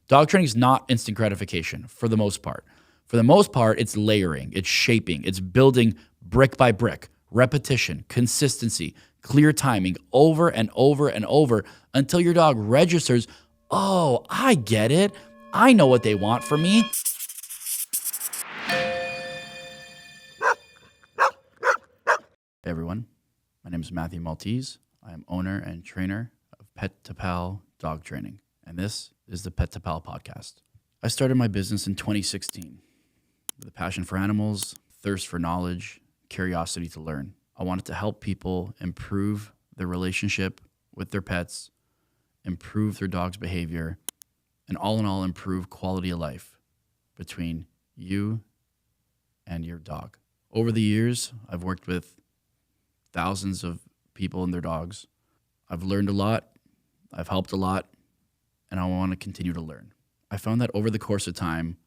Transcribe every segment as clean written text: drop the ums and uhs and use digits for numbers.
Dog training is not instant gratification for the most part. For the most part, it's layering, it's shaping, it's building brick by brick, repetition, consistency, clear timing over and over and over until your dog registers, oh, I get it. I know what they want from me. Hey everyone, my name is Matthew Maltese. I am owner and trainer of Pet to Pal Dog Training, and this is the Pet to Pal podcast. I started my business in 2016 with a passion for animals, thirst for knowledge, curiosity to learn. I wanted to help people improve their relationship with their pets, improve their dog's behavior, and all in all, improve quality of life between you and your dog. Over the years, I've worked with thousands of people and their dogs. I've learned a lot, I've helped a lot, and I want to continue to learn. I found that over the course of time,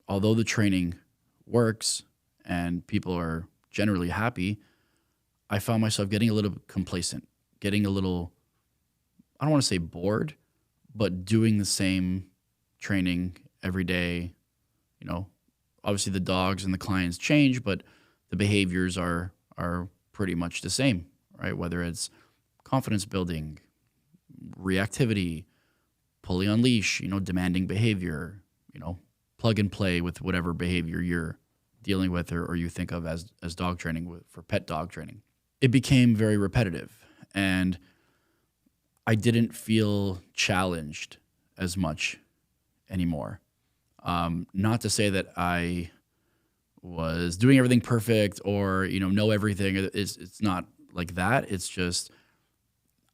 although the training works and people are generally happy, I found myself getting a little complacent, getting a little, I don't want to say bored, but doing the same training every day. You know, obviously the dogs and the clients change, but the behaviors are pretty much the same, right? Whether it's confidence building, reactivity, pulling on leash, demanding behavior, plug and play with whatever behavior you're dealing with or you think of as dog training for pet dog training. It became very repetitive and I didn't feel challenged as much anymore. Not to say that I was doing everything perfect or, know everything. It's not like that. It's just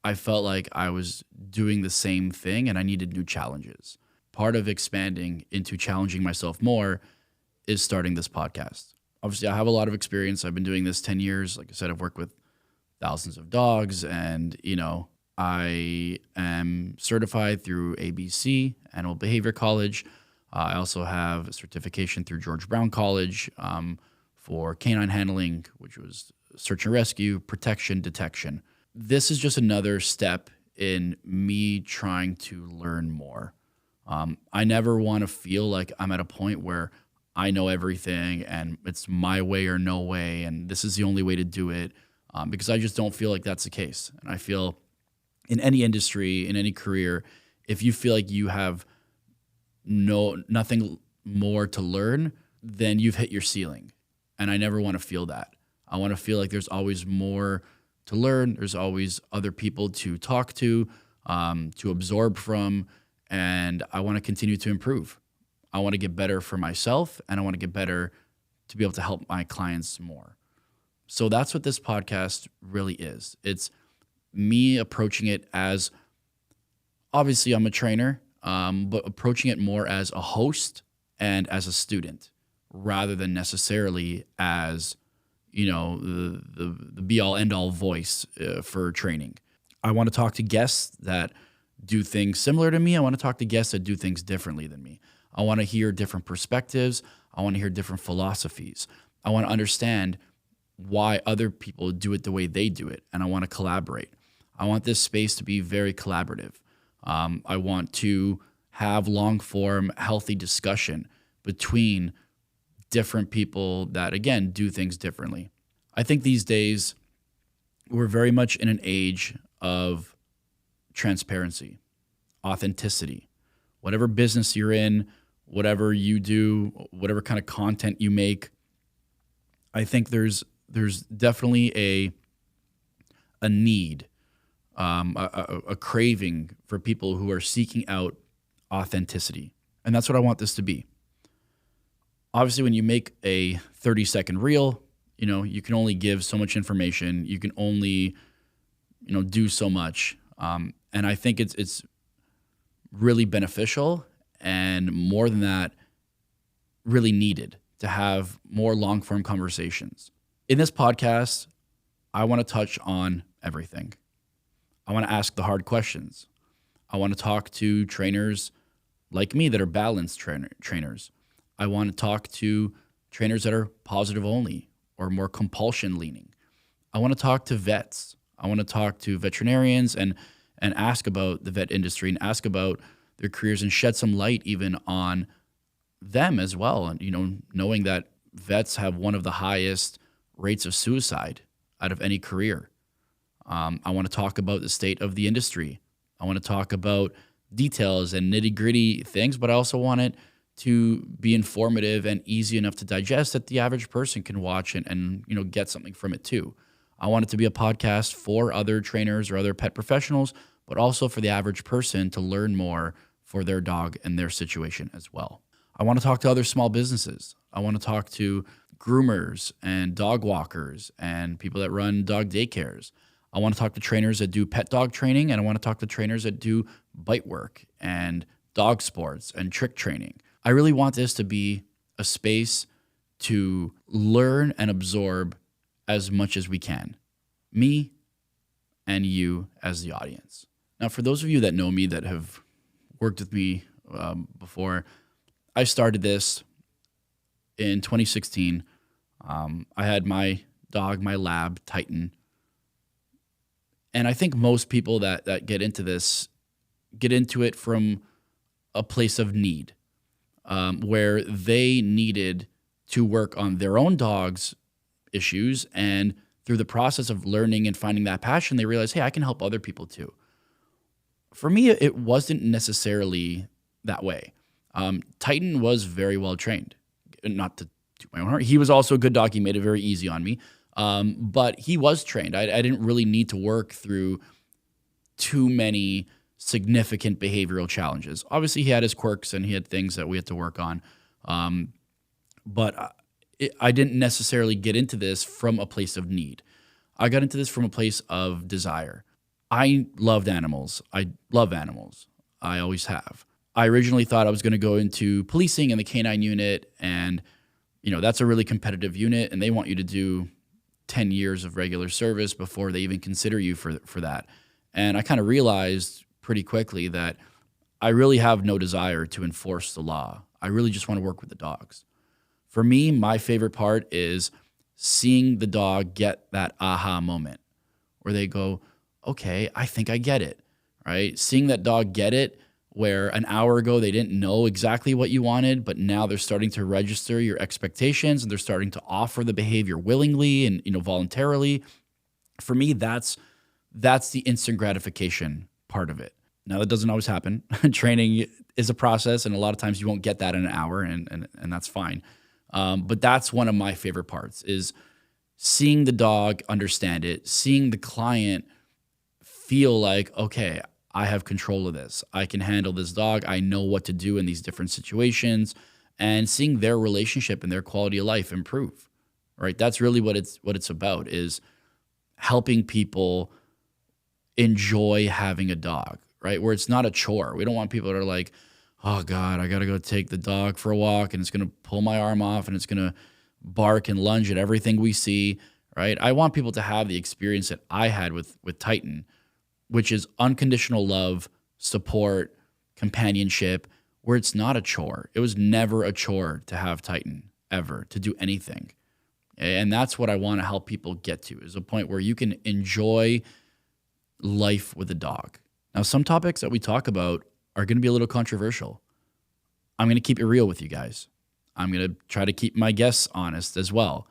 I felt like I was doing the same thing and I needed new challenges. Part of expanding into challenging myself more is starting this podcast. Obviously, I have a lot of experience. I've been doing this 10 years. Like I said, I've worked with thousands of dogs and, I am certified through ABC, Animal Behavior College. I also have a certification through George Brown College for canine handling, which was search and rescue, protection, detection. This is just another step in me trying to learn more. I never want to feel like I'm at a point where I know everything and it's my way or no way and this is the only way to do it because I just don't feel like that's the case. And I feel in any industry, in any career, if you feel like you have nothing more to learn, then you've hit your ceiling. And I never want to feel that. I want to feel like there's always more to learn. There's always other people to talk to absorb from, and I want to continue to improve. I want to get better for myself, and I want to get better to be able to help my clients more. So that's what this podcast really is. It's me approaching it as, obviously I'm a trainer, but approaching it more as a host and as a student rather than necessarily as, the be-all, end-all voice for training. I want to talk to guests that do things similar to me. I want to talk to guests that do things differently than me. I want to hear different perspectives. I want to hear different philosophies. I want to understand why other people do it the way they do it, and I want to collaborate. I want this space to be very collaborative. I want to have long-form, healthy discussion between different people that, again, do things differently. I think these days we're very much in an age of transparency, authenticity. Whatever business you're in, whatever you do, whatever kind of content you make, I think there's definitely a need, a craving for people who are seeking out authenticity. And that's what I want this to be. Obviously, when you make a 30-second reel, you can only give so much information. You can only, do so much. And I think it's really beneficial and more than that, really needed to have more long-form conversations. In this podcast, I want to touch on everything. I want to ask the hard questions. I want to talk to trainers like me that are balanced trainers. I want to talk to trainers that are positive only or more compulsion leaning. I want to talk to vets. I want to talk to veterinarians and ask about the vet industry and ask about their careers and shed some light even on them as well. And, knowing that vets have one of the highest rates of suicide out of any career. I want to talk about the state of the industry. I want to talk about details and nitty gritty things, but I also want it to be informative and easy enough to digest that the average person can watch and get something from it too. I want it to be a podcast for other trainers or other pet professionals, but also for the average person to learn more for their dog and their situation as well. I want to talk to other small businesses. I want to talk to groomers and dog walkers and people that run dog daycares. I want to talk to trainers that do pet dog training, and I want to talk to trainers that do bite work and dog sports and trick training. I really want this to be a space to learn and absorb as much as we can, me and you as the audience. Now, for those of you that know me, that have worked with me before, I started this in 2016. I had my dog, my lab, Titan. And I think most people that get into this get into it from a place of need, where they needed to work on their own dog's issues. And through the process of learning and finding that passion, they realized, hey, I can help other people too. For me, it wasn't necessarily that way. Titan was very well trained. Not to toot my own horn. He was also a good dog. He made it very easy on me. But he was trained. I didn't really need to work through too many significant behavioral challenges. Obviously, he had his quirks and he had things that we had to work on. But I didn't necessarily get into this from a place of need. I got into this from a place of desire. I loved animals. I love animals. I always have. I originally thought I was going to go into policing in the canine unit, and that's a really competitive unit, and they want you to do 10 years of regular service before they even consider you for that. And I kind of realized pretty quickly that I really have no desire to enforce the law. I really just want to work with the dogs. For me, my favorite part is seeing the dog get that aha moment where they go, okay, I think I get it, right? Seeing that dog get it where an hour ago they didn't know exactly what you wanted, but now they're starting to register your expectations and they're starting to offer the behavior willingly and voluntarily. For me, that's the instant gratification part of it. Now, that doesn't always happen. Training is a process, and a lot of times you won't get that in an hour, and that's fine. But that's one of my favorite parts, is seeing the dog understand it, seeing the client feel like, okay, I have control of this. I can handle this dog. I know what to do in these different situations, and seeing their relationship and their quality of life improve, right? That's really what it's about, is helping people enjoy having a dog, right? Where it's not a chore. We don't want people that are like, oh God, I got to go take the dog for a walk and it's going to pull my arm off and it's going to bark and lunge at everything we see, right? I want people to have the experience that I had with Titan, which is unconditional love, support, companionship, where it's not a chore. It was never a chore to have Titan, ever, to do anything. And that's what I want to help people get to, is a point where you can enjoy life with a dog. Now, some topics that we talk about are going to be a little controversial. I'm going to keep it real with you guys. I'm going to try to keep my guests honest as well.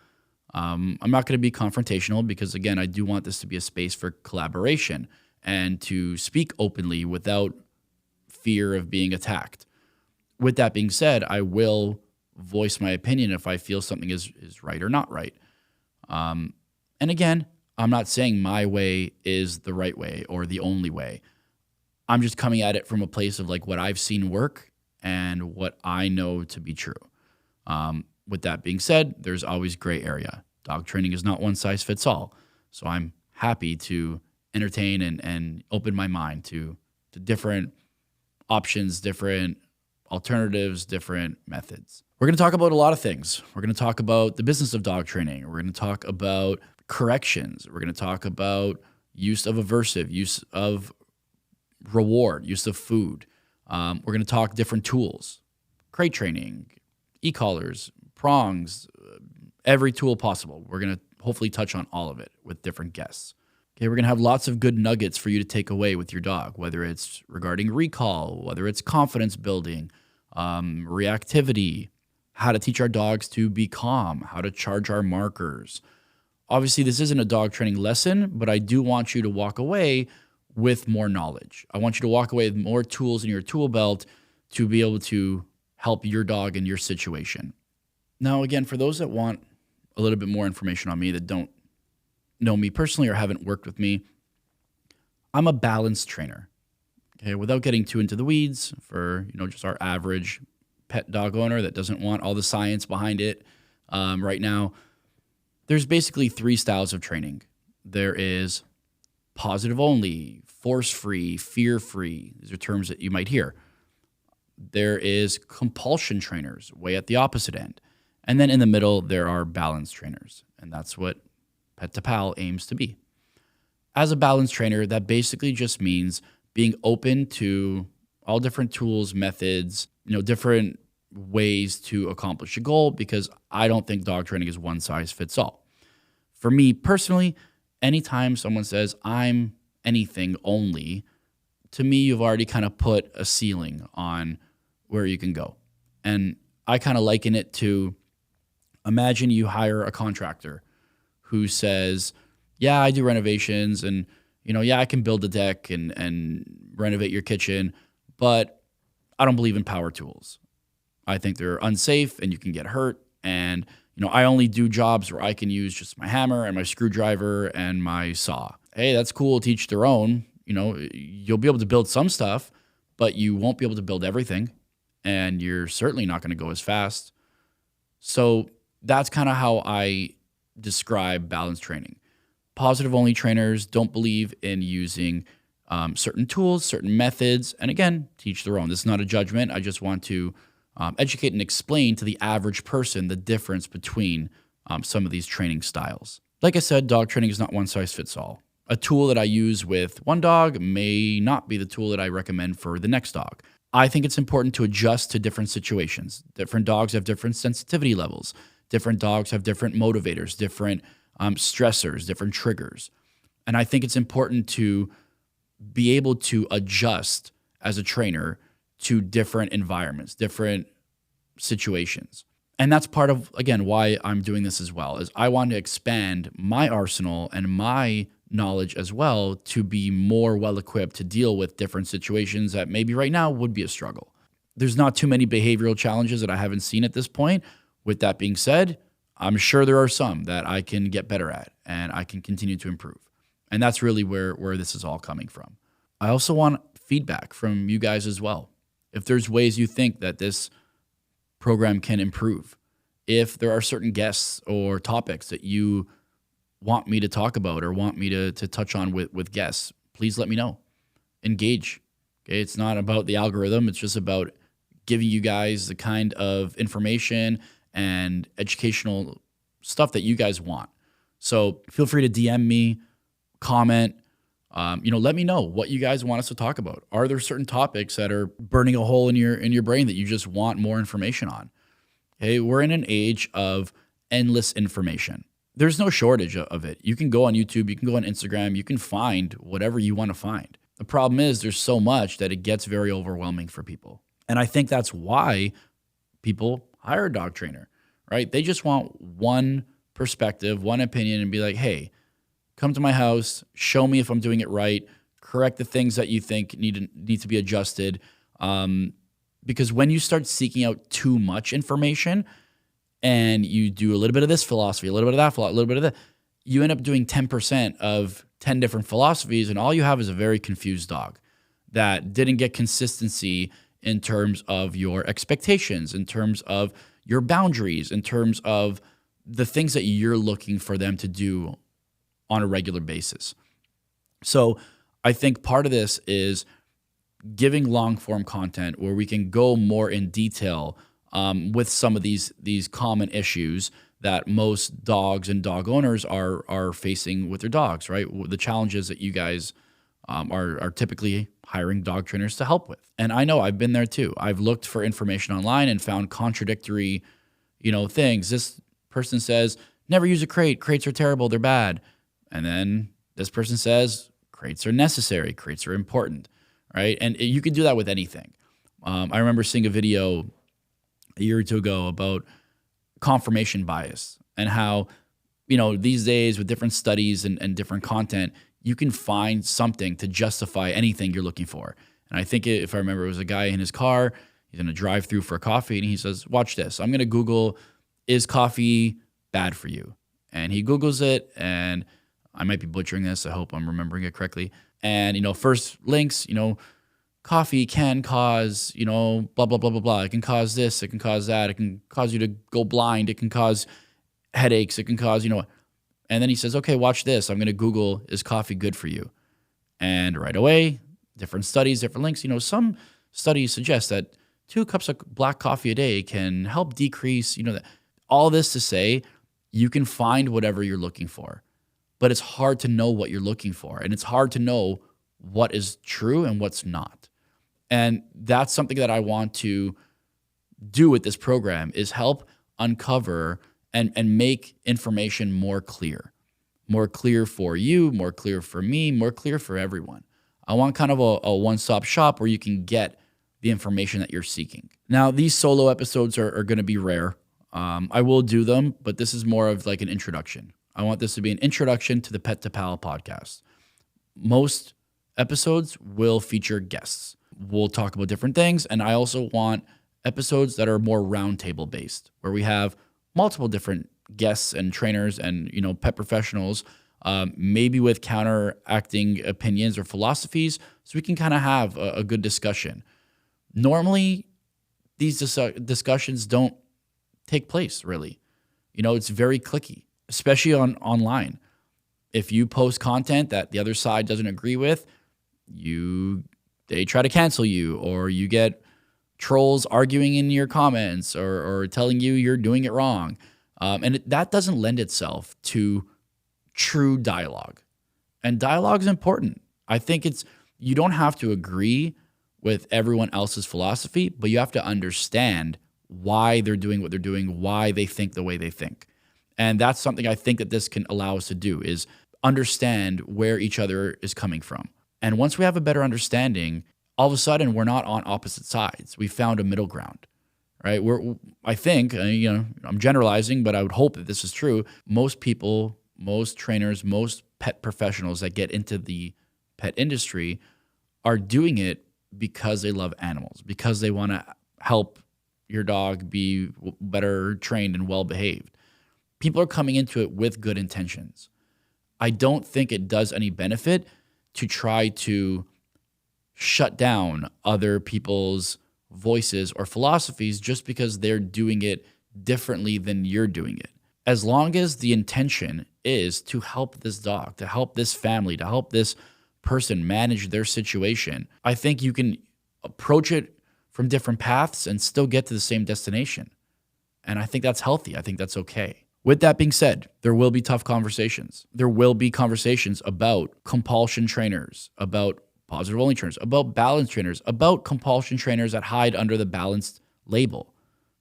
I'm not going to be confrontational because, again, I do want this to be a space for collaboration and to speak openly without fear of being attacked. With that being said, I will voice my opinion if I feel something is right or not right. And again, I'm not saying my way is the right way or the only way. I'm just coming at it from a place of like what I've seen work and what I know to be true. With that being said, there's always gray area. Dog training is not one size fits all. So I'm happy to entertain and open my mind to different options, different alternatives, different methods. We're going to talk about a lot of things. We're going to talk about the business of dog training. We're going to talk about corrections. We're going to talk about use of aversive, use of reward, use of food. We're going to talk different tools, crate training, e-collars, prongs, every tool possible. We're going to hopefully touch on all of it with different guests. Okay, we're going to have lots of good nuggets for you to take away with your dog, whether it's regarding recall, whether it's confidence building, reactivity, how to teach our dogs to be calm, how to charge our markers. Obviously, this isn't a dog training lesson, but I do want you to walk away with more knowledge. I want you to walk away with more tools in your tool belt to be able to help your dog in your situation. Now, again, for those that want a little bit more information on me that don't know me personally or haven't worked with me, I'm a balanced trainer. Okay, without getting too into the weeds for just our average pet dog owner that doesn't want all the science behind it right now, there's basically 3 styles of training. There is positive only, force-free, fear-free. These are terms that you might hear. There is compulsion trainers, way at the opposite end. And then in the middle, there are balance trainers. And that's what Pet to Pal aims to be. As a balance trainer, that basically just means being open to all different tools, methods, different ways to accomplish a goal, because I don't think dog training is one size fits all. For me personally, anytime someone says I'm anything only, to me, you've already kind of put a ceiling on where you can go. And I kind of liken it to, imagine you hire a contractor who says, yeah, I do renovations and, yeah, I can build a deck and renovate your kitchen, but I don't believe in power tools. I think they're unsafe and you can get hurt. And, I only do jobs where I can use just my hammer and my screwdriver and my saw. Hey, that's cool, teach their own. You'll be able to build some stuff, but you won't be able to build everything. And you're certainly not going to go as fast. So that's kind of how I describe balance training. Positive only trainers don't believe in using certain tools, certain methods, and again, teach their own. This is not a judgment. I just want to educate and explain to the average person the difference between some of these training styles. Like I said, dog training is not one size fits all. A tool that I use with one dog may not be the tool that I recommend for the next dog. I think it's important to adjust to different situations. Different dogs have different sensitivity levels. Different dogs have different motivators, different stressors, different triggers. And I think it's important to be able to adjust as a trainer to different environments, different situations. And that's part of, again, why I'm doing this as well, is I want to expand my arsenal and my knowledge as well to be more well-equipped to deal with different situations that maybe right now would be a struggle. There's not too many behavioral challenges that I haven't seen at this point. With that being said, I'm sure there are some that I can get better at and I can continue to improve. And that's really where this is all coming from. I also want feedback from you guys as well. If there's ways you think that this program can improve, if there are certain guests or topics that you want me to talk about or want me to touch on with guests, please let me know. Engage. Okay, it's not about the algorithm. It's just about giving you guys the kind of information and educational stuff that you guys want. So feel free to DM me, comment. Let me know what you guys want us to talk about. Are there certain topics that are burning a hole in your brain that you just want more information on? Okay, we're in an age of endless information. There's no shortage of it. You can go on YouTube, you can go on Instagram, you can find whatever you want to find. The problem is there's so much that it gets very overwhelming for people. And I think that's why people hire a dog trainer, right? They just want one perspective, one opinion, and be like, hey, come to my house, show me if I'm doing it right, correct the things that you think need to be adjusted. Because when you start seeking out too much information and you do a little bit of this philosophy, a little bit of that philosophy, a little bit of that, you end up doing 10% of 10 different philosophies, and all you have is a very confused dog that didn't get consistency in terms of your expectations, in terms of your boundaries, in terms of the things that you're looking for them to do on a regular basis. So I think part of this is giving long form content where we can go more in detail with some of these common issues that most dogs and dog owners are facing with their dogs, right? The challenges that you guys are typically hiring dog trainers to help with. And I know I've been there too. I've looked for information online and found contradictory, things. This person says, never use a crate. Crates are terrible. They're bad. And then This person says crates are necessary, crates are important, right? And you can do that with anything. I remember seeing a video a year or two ago about confirmation bias and how, these days with different studies and different content, you can find something to justify anything you're looking for. And I think if I remember, it was a guy in his car, he's in a drive through for a coffee, and he says, watch this. I'm going to Google, is coffee bad for you? And he Googles it, and I might be butchering this. I hope I'm remembering it correctly. And, first links, coffee can cause, blah, blah, blah, blah, blah. It can cause this. It can cause that. It can cause you to go blind. It can cause headaches. It can cause, and then he says, okay, watch this. I'm going to Google, is coffee good for you? And right away, different studies, different links. Some studies suggest that 2 cups of black coffee a day can help decrease, all this to say, you can find whatever you're looking for, but it's hard to know what you're looking for. And it's hard to know what is true and what's not. And that's something that I want to do with this program, is help uncover and make information more clear for you, more clear for me, more clear for everyone. I want kind of a one-stop shop where you can get the information that you're seeking. Now, these solo episodes are going to be rare. I will do them, but this is more of like an introduction. I want this to be an introduction to the Pet to Pal podcast. Most episodes will feature guests. We'll talk about different things, and I also want episodes that are more roundtable based, where we have multiple different guests and trainers and pet professionals, maybe with counteracting opinions or philosophies, so we can kind of have a good discussion. Normally, these discussions don't take place, really. It's very cliquey, especially online. If you post content that the other side doesn't agree with, they try to cancel you, or you get trolls arguing in your comments or telling you you're doing it wrong. And that doesn't lend itself to true dialogue. And dialogue is important. I think you don't have to agree with everyone else's philosophy, but you have to understand why they're doing what they're doing, why they think the way they think. And that's something I think that this can allow us to do, is understand where each other is coming from. And once we have a better understanding, all of a sudden we're not on opposite sides. We found a middle ground, right? I think, I'm generalizing, but I would hope that this is true. Most people, most trainers, most pet professionals that get into the pet industry are doing it because they love animals, because they want to help your dog be better trained and well-behaved. People are coming into it with good intentions. I don't think it does any benefit to try to shut down other people's voices or philosophies just because they're doing it differently than you're doing it. As long as the intention is to help this dog, to help this family, to help this person manage their situation, I think you can approach it from different paths and still get to the same destination. And I think that's healthy. I think that's okay. With that being said, there will be tough conversations. There will be conversations about compulsion trainers, about positive only trainers, about balanced trainers, about compulsion trainers that hide under the balanced label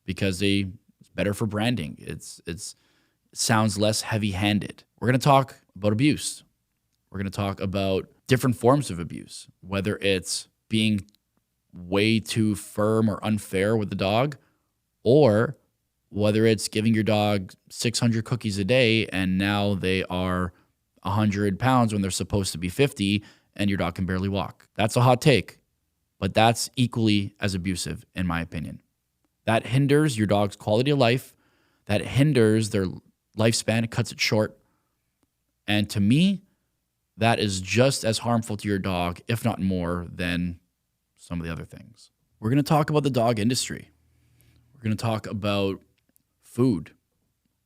because it's better for branding. It sounds less heavy-handed. We're going to talk about abuse. We're going to talk about different forms of abuse, whether it's being way too firm or unfair with the dog, or whether it's giving your dog 600 cookies a day and now they are 100 pounds when they're supposed to be 50 and your dog can barely walk. That's a hot take, but that's equally as abusive in my opinion. That hinders your dog's quality of life. That hinders their lifespan. It cuts it short. And to me, that is just as harmful to your dog, if not more, than some of the other things. We're going to talk about the dog industry. We're going to talk about food.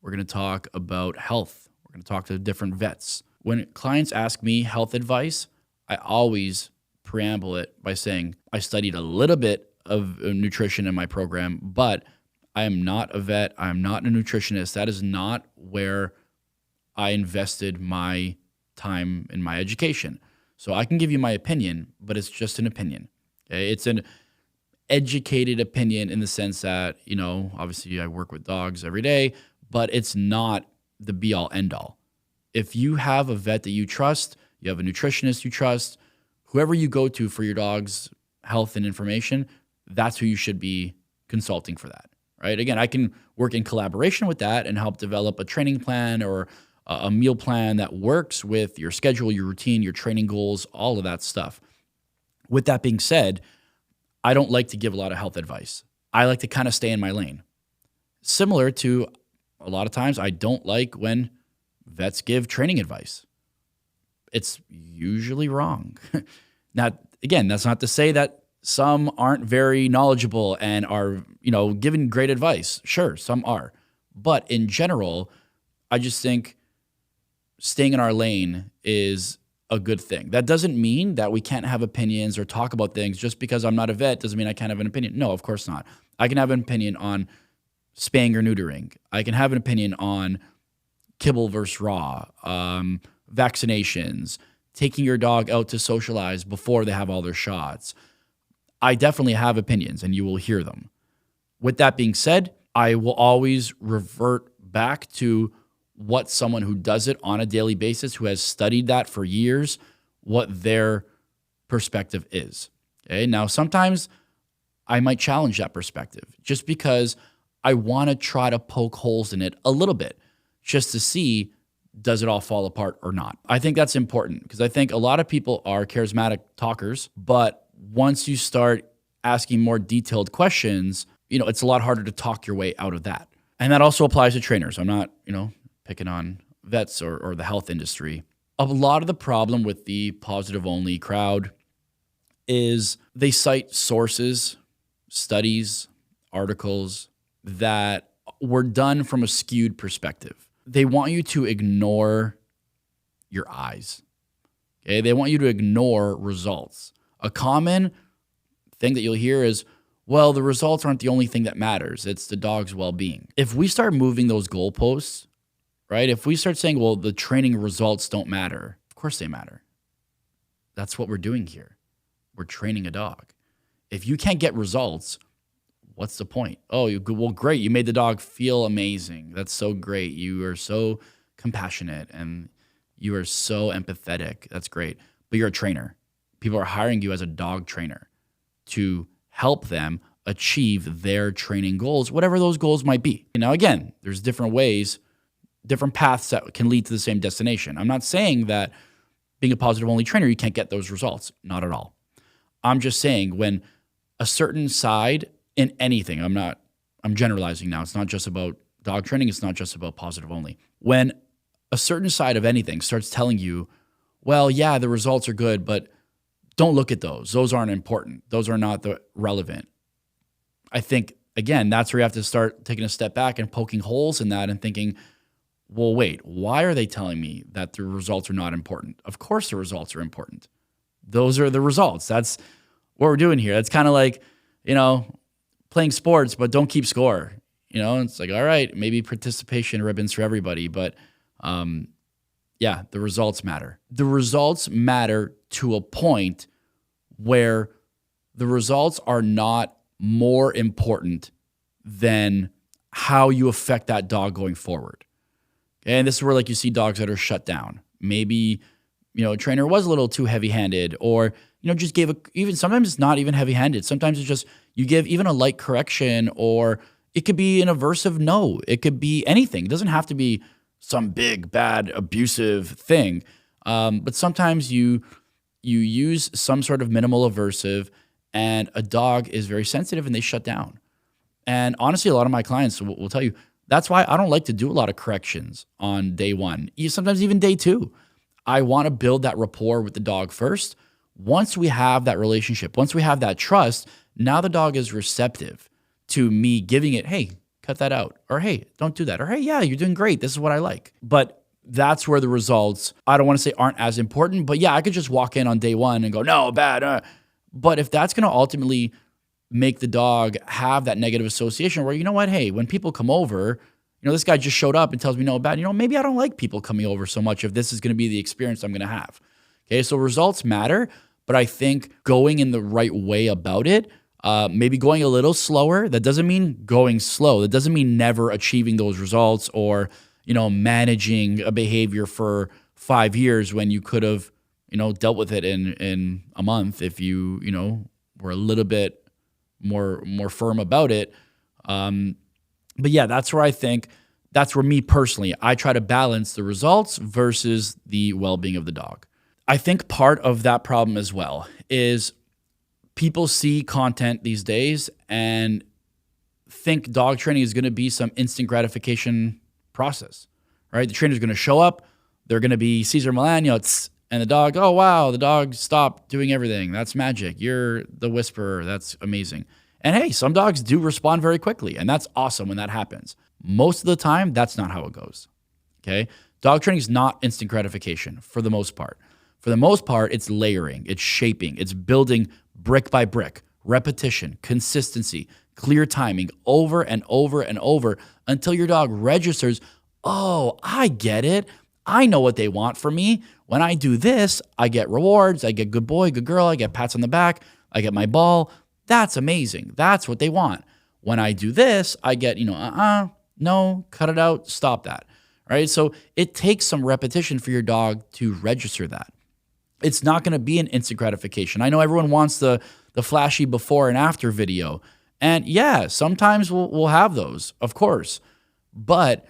We're going to talk about health. We're going to talk to different vets. When clients ask me health advice, I always preamble it by saying I studied a little bit of nutrition in my program, but I am not a vet. I am not a nutritionist. That is not where I invested my time in my education. So I can give you my opinion, but it's just an opinion. Okay? It's an educated opinion in the sense that, obviously I work with dogs every day, but it's not the be all end all. If you have a vet that you trust, you have a nutritionist you trust, whoever you go to for your dog's health and information, that's who you should be consulting for that, right? Again, I can work in collaboration with that and help develop a training plan or a meal plan that works with your schedule, your routine, your training goals, all of that stuff. With that being said, I don't like to give a lot of health advice. I like to kind of stay in my lane. Similar to a lot of times, I don't like when vets give training advice. It's usually wrong. Now, again, that's not to say that some aren't very knowledgeable and are, giving great advice. Sure, some are. But in general, I just think staying in our lane is a good thing. That doesn't mean that we can't have opinions or talk about things. Just because I'm not a vet doesn't mean I can't have an opinion. No, of course not. I can have an opinion on spaying or neutering. I can have an opinion on kibble versus raw, vaccinations, taking your dog out to socialize before they have all their shots. I definitely have opinions, and you will hear them. With that being said, I will always revert back to what someone who does it on a daily basis, who has studied that for years, what their perspective is. Okay. Now, sometimes I might challenge that perspective just because I want to try to poke holes in it a little bit just to see, does it all fall apart or not? I think that's important because I think a lot of people are charismatic talkers, but once you start asking more detailed questions, it's a lot harder to talk your way out of that. And that also applies to trainers. I'm not, picking on vets or the health industry. A lot of the problem with the positive only crowd is they cite sources, studies, articles that were done from a skewed perspective. They want you to ignore your eyes. Okay? They want you to ignore results. A common thing that you'll hear is, well, the results aren't the only thing that matters. It's the dog's well-being. If we start moving those goalposts, right? If we start saying, well, the training results don't matter, of course they matter. That's what we're doing here. We're training a dog. If you can't get results, what's the point? Oh, well, great. You made the dog feel amazing. That's so great. You are so compassionate and you are so empathetic. That's great. But you're a trainer. People are hiring you as a dog trainer to help them achieve their training goals, whatever those goals might be. Now, again, there's different ways, different paths that can lead to the same destination. I'm not saying that being a positive only trainer, you can't get those results. Not at all. I'm just saying when a certain side in anything, I'm generalizing now. It's not just about dog training. It's not just about positive only. When a certain side of anything starts telling you, well, yeah, the results are good, but don't look at those. Those aren't important. Those are not relevant. I think, again, that's where you have to start taking a step back and poking holes in that and thinking, well, wait, why are they telling me that the results are not important? Of course the results are important. Those are the results. That's what we're doing here. That's kind of like, playing sports, but don't keep score. It's like, all right, maybe participation ribbons for everybody, but yeah, the results matter. The results matter to a point where the results are not more important than how you affect that dog going forward. And this is where you see dogs that are shut down. Maybe, a trainer was a little too heavy-handed or, just gave even sometimes it's not even heavy-handed. Sometimes it's just you give even a light correction or it could be an aversive no. It could be anything. It doesn't have to be some big, bad, abusive thing. But sometimes you use some sort of minimal aversive and a dog is very sensitive and they shut down. And honestly, a lot of my clients will tell you, that's why I don't like to do a lot of corrections on day one, sometimes even day two. I want to build that rapport with the dog first. Once we have that relationship, once we have that trust, now the dog is receptive to me giving it, hey, cut that out. Or, hey, don't do that. Or, hey, yeah, you're doing great. This is what I like. But that's where the results, I don't want to say aren't as important, but yeah, I could just walk in on day one and go, no, bad. But if that's going to ultimately make the dog have that negative association where, hey, when people come over, this guy just showed up and tells me no bad, maybe I don't like people coming over so much if this is going to be the experience I'm going to have. Okay, so results matter, but I think going in the right way about it, maybe going a little slower, that doesn't mean going slow. That doesn't mean never achieving those results or, managing a behavior for 5 years when you could have, dealt with it in a month if you, were a little bit more firm about it. But yeah, that's where me personally, I try to balance the results versus the well-being of the dog. I think part of that problem as well is people see content these days and think dog training is going to be some instant gratification process, right? The trainer's going to show up, they're going to be Caesar Milano, and the dog, oh wow, the dog stopped doing everything. That's magic. You're the whisperer. That's amazing. And hey, some dogs do respond very quickly, and that's awesome when that happens. Most of the time, that's not how it goes. Okay? Dog training is not instant gratification for the most part. For the most part, it's layering, it's shaping, it's building brick by brick, repetition, consistency, clear timing over and over and over until your dog registers, oh, I get it. I know what they want from me. When I do this, I get rewards. I get good boy, good girl. I get pats on the back. I get my ball. That's amazing. That's what they want. When I do this, I get, no, cut it out. Stop that. All right. So it takes some repetition for your dog to register that. It's not going to be an instant gratification. I know everyone wants the flashy before and after video. And yeah, sometimes we'll have those, of course. But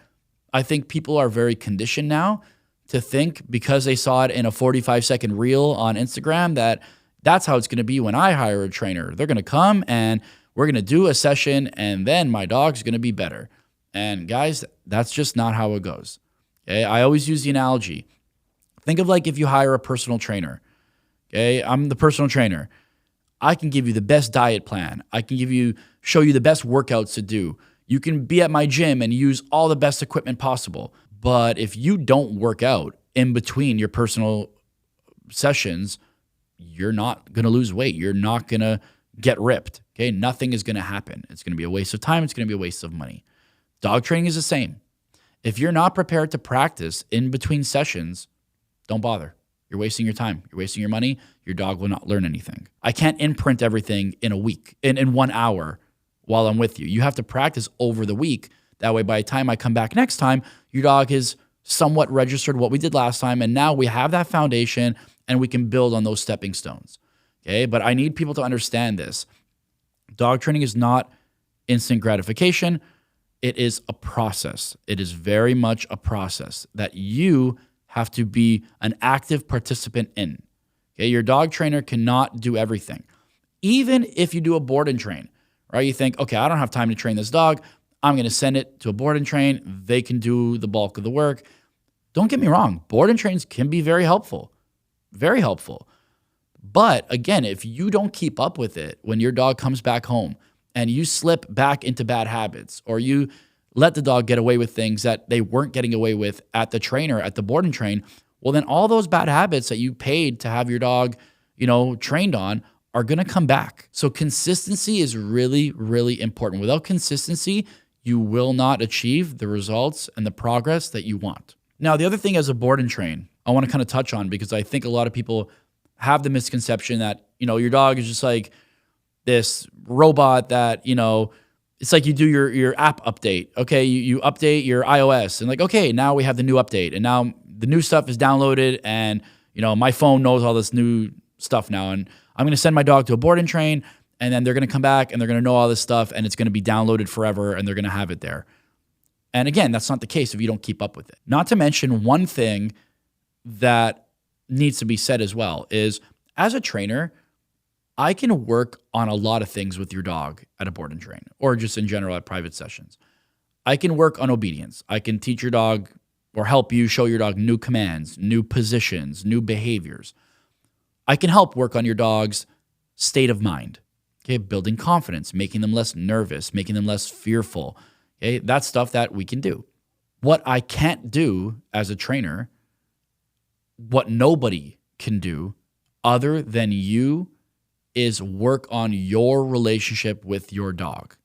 I think people are very conditioned now to think because they saw it in a 45-second reel on Instagram that that's how it's going to be when I hire a trainer. They're going to come and we're going to do a session and then my dog's going to be better. And guys, that's just not how it goes. Okay? I always use the analogy. Think of like if you hire a personal trainer. Okay? I'm the personal trainer. I can give you the best diet plan. I can show you the best workouts to do. You can be at my gym and use all the best equipment possible. But if you don't work out in between your personal sessions, you're not going to lose weight. You're not going to get ripped. Okay? Nothing is going to happen. It's going to be a waste of time. It's going to be a waste of money. Dog training is the same. If you're not prepared to practice in between sessions, don't bother. You're wasting your time. You're wasting your money. Your dog will not learn anything. I can't imprint everything in a week, in 1 hour while I'm with you. You have to practice over the week. That way, by the time I come back next time, your dog has somewhat registered what we did last time, and now we have that foundation, and we can build on those stepping stones. Okay? But I need people to understand this. Dog training is not instant gratification. It is a process. It is very much a process that you have to be an active participant in. Okay? Your dog trainer cannot do everything. Even if you do a board and train, right? You think, okay, I don't have time to train this dog. I'm going to send it to a board and train. They can do the bulk of the work. Don't get me wrong. Board and trains can be very helpful. Very helpful. But again, if you don't keep up with it when your dog comes back home and you slip back into bad habits or you let the dog get away with things that they weren't getting away with at the trainer, at the board and train, well, then all those bad habits that you paid to have your dog, trained on are going to come back. So consistency is really, really important. Without consistency, you will not achieve the results and the progress that you want. Now, the other thing as a board and train, I want to kind of touch on because I think a lot of people have the misconception that, your dog is just like this robot that, it's like you do your app update. Okay, you update your iOS and like, okay, now we have the new update and now the new stuff is downloaded and, my phone knows all this new stuff now and I'm going to send my dog to a board and train and then they're going to come back and they're going to know all this stuff and it's going to be downloaded forever and they're going to have it there. And again, that's not the case if you don't keep up with it. Not to mention one thing that needs to be said as well is as a trainer, I can work on a lot of things with your dog at a board and train or just in general at private sessions. I can work on obedience. I can teach your dog or help you show your dog new commands, new positions, new behaviors. I can help work on your dog's state of mind, okay, building confidence, making them less nervous, making them less fearful. Okay, that's stuff that we can do. What I can't do as a trainer, what nobody can do other than you is work on your relationship with your dog.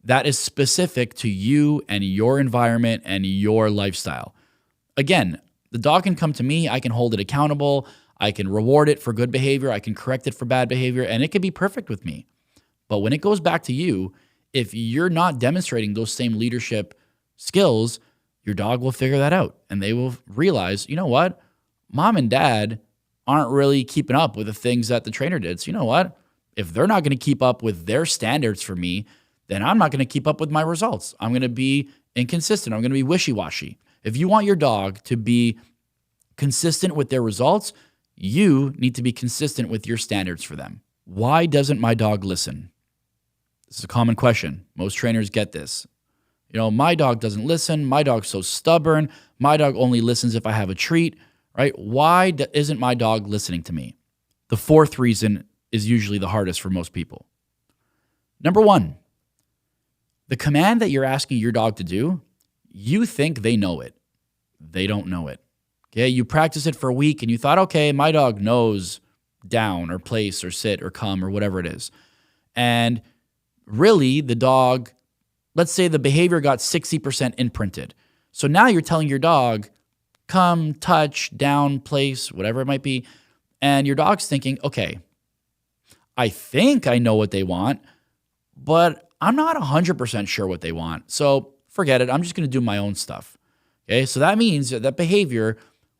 That is specific to you and your environment and your lifestyle. Again, the dog can come to me, I can hold it accountable, I can reward it for good behavior, I can correct it for bad behavior, and it can be perfect with me. But when it goes back to you, if you're not demonstrating those same leadership skills, your dog will figure that out and they will realize, you know what? Mom and dad aren't really keeping up with the things that the trainer did. So you know what? If they're not going to keep up with their standards for me, then I'm not going to keep up with my results. I'm going to be inconsistent. I'm going to be wishy-washy. If you want your dog to be consistent with their results, you need to be consistent with your standards for them. Why doesn't my dog listen? This is a common question. Most trainers get this. My dog doesn't listen. My dog's so stubborn. My dog only listens if I have a treat, right? Why isn't my dog listening to me? The fourth reason is usually the hardest for most people. Number one, the command that you're asking your dog to do, you think they know it. They don't know it. Okay, you practice it for a week and you thought, okay, my dog knows down or place or sit or come or whatever it is. And really, the dog, let's say the behavior got 60% imprinted. So now you're telling your dog, come, touch, down, place, whatever it might be. And your dog's thinking, okay, I think I know what they want, but I'm not 100% sure what they want. So forget it. I'm just going to do my own stuff. Okay, so that means that behavior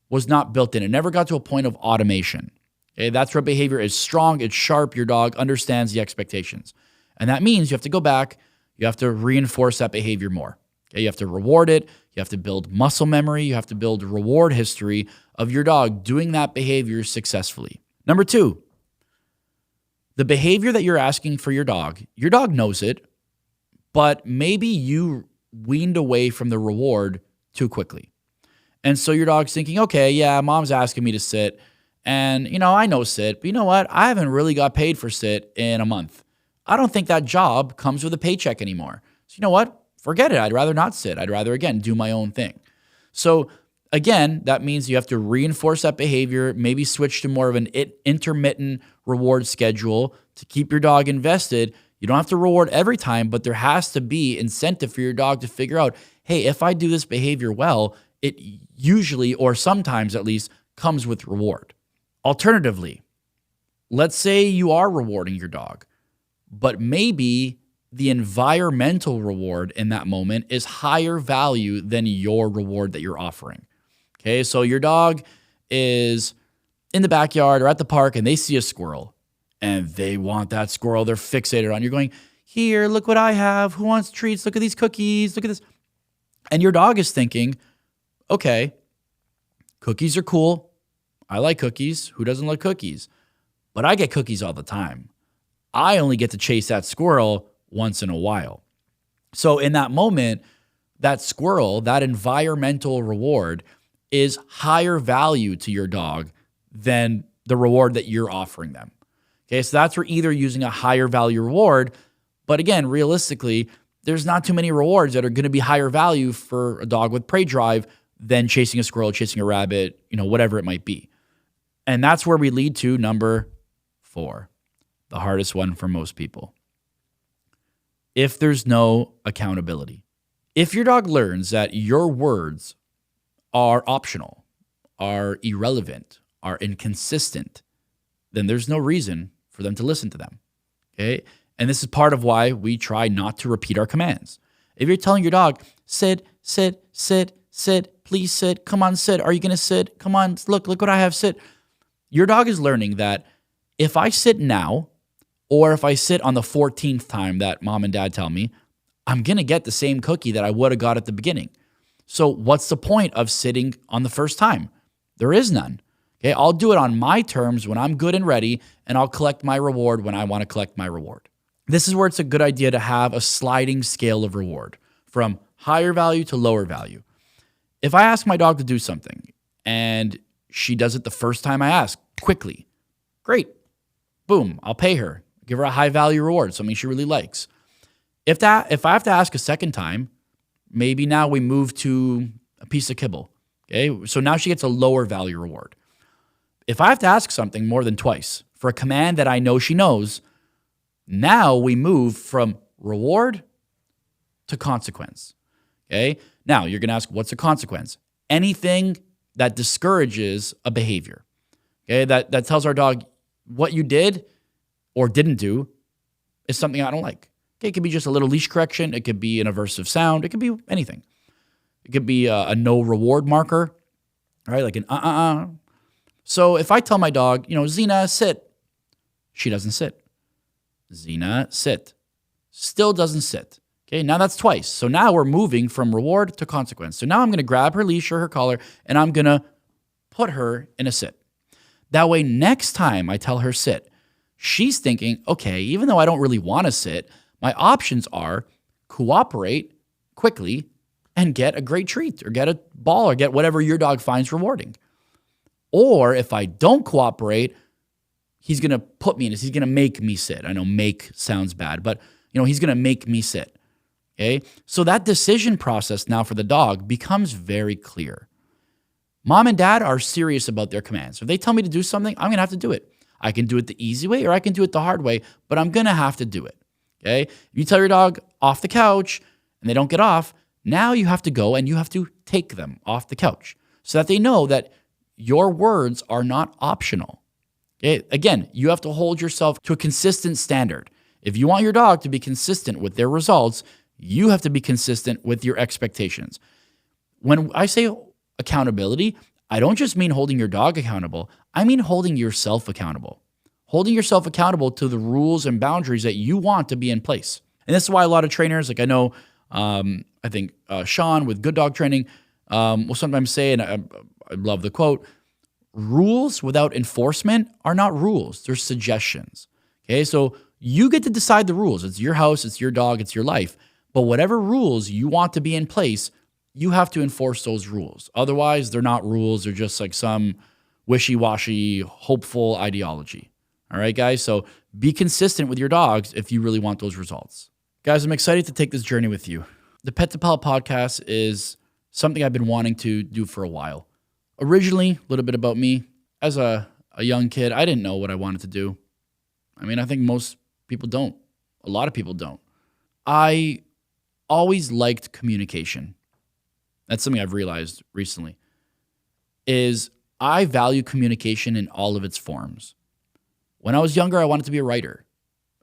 was not built in. It never got to a point of automation. Okay, that's where behavior is strong, it's sharp, your dog understands the expectations. And that means you have to go back, you have to reinforce that behavior more. Okay, you have to reward it, you have to build muscle memory, you have to build reward history of your dog doing that behavior successfully. Number two, the behavior that you're asking for your dog knows it, but maybe you weaned away from the reward too quickly. And so your dog's thinking, okay, yeah, mom's asking me to sit. And, I know sit, but you know what? I haven't really got paid for sit in a month. I don't think that job comes with a paycheck anymore. So you know what? Forget it. I'd rather not sit. I'd rather, again, do my own thing. So again, that means you have to reinforce that behavior, maybe switch to more of an intermittent reward schedule to keep your dog invested. You don't have to reward every time, but there has to be incentive for your dog to figure out, hey, if I do this behavior well, it usually, or sometimes at least, comes with reward. Alternatively, let's say you are rewarding your dog, but maybe the environmental reward in that moment is higher value than your reward that you're offering. Okay, so your dog is in the backyard or at the park and they see a squirrel and they want that squirrel. They're fixated on. You're going, here, look what I have. Who wants treats? Look at these cookies. Look at this. And your dog is thinking, okay, cookies are cool. I like cookies. Who doesn't like cookies? But I get cookies all the time. I only get to chase that squirrel once in a while. So in that moment, that squirrel, that environmental reward is higher value to your dog than the reward that you're offering them. Okay, so that's where either using a higher value reward, but again, realistically, there's not too many rewards that are going to be higher value for a dog with prey drive than chasing a squirrel, chasing a rabbit, whatever it might be. And that's where we lead to number 4, the hardest one for most people. If there's no accountability. If your dog learns that your words are optional, are irrelevant, are inconsistent, then there's no reason for them to listen to them. Okay? And this is part of why we try not to repeat our commands. If you're telling your dog, sit, sit, sit, sit, please sit, come on, sit. Are you going to sit? Come on, look what I have, sit. Your dog is learning that if I sit now, or if I sit on the 14th time that mom and dad tell me, I'm going to get the same cookie that I would have got at the beginning. So what's the point of sitting on the first time? There is none. Okay, I'll do it on my terms when I'm good and ready, and I'll collect my reward when I want to collect my reward. This is where it's a good idea to have a sliding scale of reward from higher value to lower value. If I ask my dog to do something and she does it the first time I ask, quickly, great, boom, I'll pay her, give her a high value reward, something she really likes. If I have to ask a second time, maybe now we move to a piece of kibble. Okay, so now she gets a lower value reward. If I have to ask something more than twice for a command that I know she knows, now we move from reward to consequence. Okay, now you're going to ask, what's a consequence? Anything that discourages a behavior. Okay, that tells our dog what you did or didn't do is something I don't like. Okay, it could be just a little leash correction. It could be an aversive sound. It could be anything. It could be a no reward marker, right? Like an. So if I tell my dog, Xena, sit, she doesn't sit. Xena, sit. Still doesn't sit. Okay, now that's twice. So now we're moving from reward to consequence. So now I'm going to grab her leash or her collar and I'm going to put her in a sit. That way, next time I tell her sit, she's thinking, okay, even though I don't really want to sit, my options are cooperate quickly and get a great treat or get a ball or get whatever your dog finds rewarding. Or if I don't cooperate, he's going to put me in this. He's going to make me sit. I know make sounds bad, but he's going to make me sit. Okay? So that decision process now for the dog becomes very clear. Mom and dad are serious about their commands. If they tell me to do something, I'm going to have to do it. I can do it the easy way or I can do it the hard way, but I'm going to have to do it. Okay? If you tell your dog off the couch and they don't get off, now you have to go and you have to take them off the couch so that they know that your words are not optional. Okay? Again, you have to hold yourself to a consistent standard. If you want your dog to be consistent with their results, you have to be consistent with your expectations. When I say accountability, I don't just mean holding your dog accountable. I mean holding yourself accountable. Holding yourself accountable to the rules and boundaries that you want to be in place. And this is why a lot of trainers, like I know, I think Sean with Good Dog Training will sometimes say, and I love the quote, rules without enforcement are not rules, they're suggestions. Okay, so you get to decide the rules. It's your house, it's your dog, it's your life. But whatever rules you want to be in place, you have to enforce those rules. Otherwise, they're not rules. They're just like some wishy-washy, hopeful ideology. All right, guys? So be consistent with your dogs if you really want those results. Guys, I'm excited to take this journey with you. The Pet to Pal podcast is something I've been wanting to do for a while. Originally, a little bit about me. As a young kid, I didn't know what I wanted to do. I mean, I think most people don't. A lot of people don't. I always liked communication. That's something I've realized recently, is I value communication in all of its forms. When I was younger, I wanted to be a writer.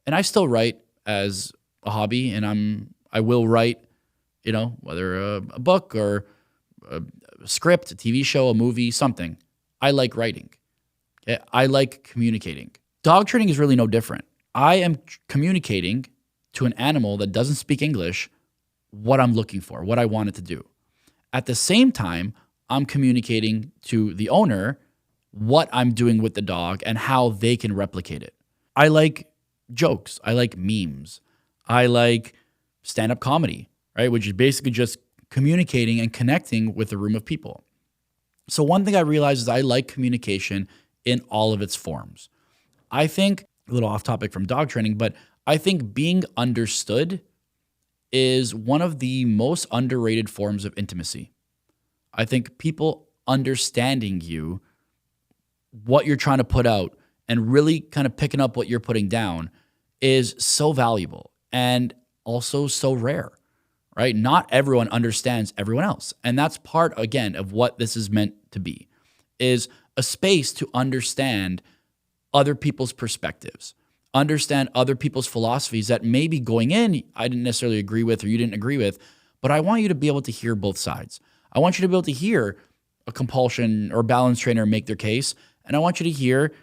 And I still write as a hobby, and I will write, whether a book or a script, a TV show, a movie, something. I like writing. Okay? I like communicating. Dog training is really no different. I am communicating to an animal that doesn't speak English what I'm looking for, what I want it to do. At the same time, I'm communicating to the owner what I'm doing with the dog and how they can replicate it. I like jokes. I like memes. I like stand-up comedy, right? Which is basically just communicating and connecting with a room of people. So one thing I realized is I like communication in all of its forms. I think, a little off topic from dog training, but I think being understood is one of the most underrated forms of intimacy. I think people understanding you, what you're trying to put out, and really kind of picking up what you're putting down is so valuable and also so rare, right? Not everyone understands everyone else. And that's part, again, of what this is meant to be, is a space to understand other people's perspectives, understand other people's philosophies that maybe going in, I didn't necessarily agree with or you didn't agree with, but I want you to be able to hear both sides. I want you to be able to hear a compulsion or balance trainer make their case, and I want you to hear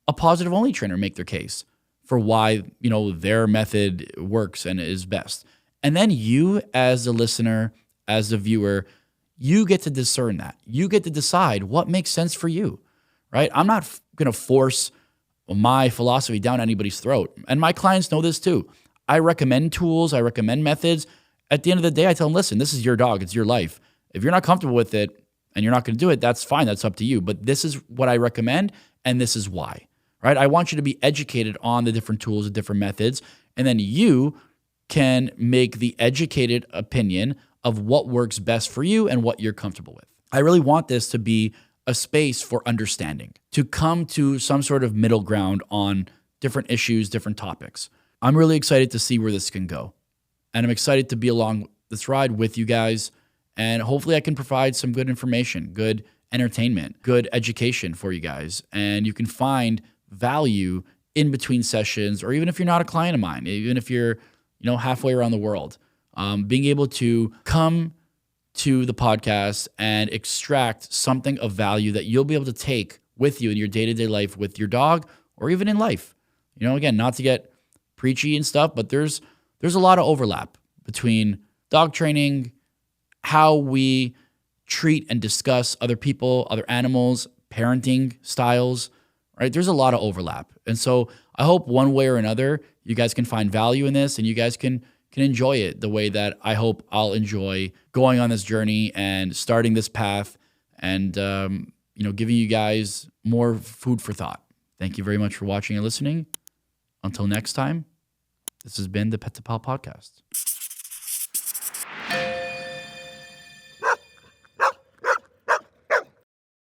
a positive only trainer make their case for why, their method works and is best. And then you as the listener, as the viewer, you get to discern that. You get to decide what makes sense for you, right? I'm not going to force my philosophy down anybody's throat. And my clients know this too. I recommend tools. I recommend methods. At the end of the day, I tell them, listen, this is your dog. It's your life. If you're not comfortable with it and you're not going to do it, that's fine. That's up to you. But this is what I recommend, and this is why, right? I want you to be educated on the different tools, the different methods, and then you can make the educated opinion of what works best for you and what you're comfortable with. I really want this to be a space for understanding, to come to some sort of middle ground on different issues, different topics. I'm really excited to see where this can go. And I'm excited to be along this ride with you guys. And hopefully I can provide some good information, good entertainment, good education for you guys. And you can find value in between sessions, or even if you're not a client of mine, even if you're halfway around the world, being able to come to the podcast and extract something of value that you'll be able to take with you in your day-to-day life with your dog or even in life. Again, not to get preachy and stuff, but there's a lot of overlap between dog training, how we treat and discuss other people, other animals, parenting styles, right? There's a lot of overlap. And so I hope one way or another, you guys can find value in this and you guys can enjoy it the way that I hope I'll enjoy going on this journey and starting this path and, giving you guys more food for thought. Thank you very much for watching and listening. Until next time, this has been the Pet to Pal podcast.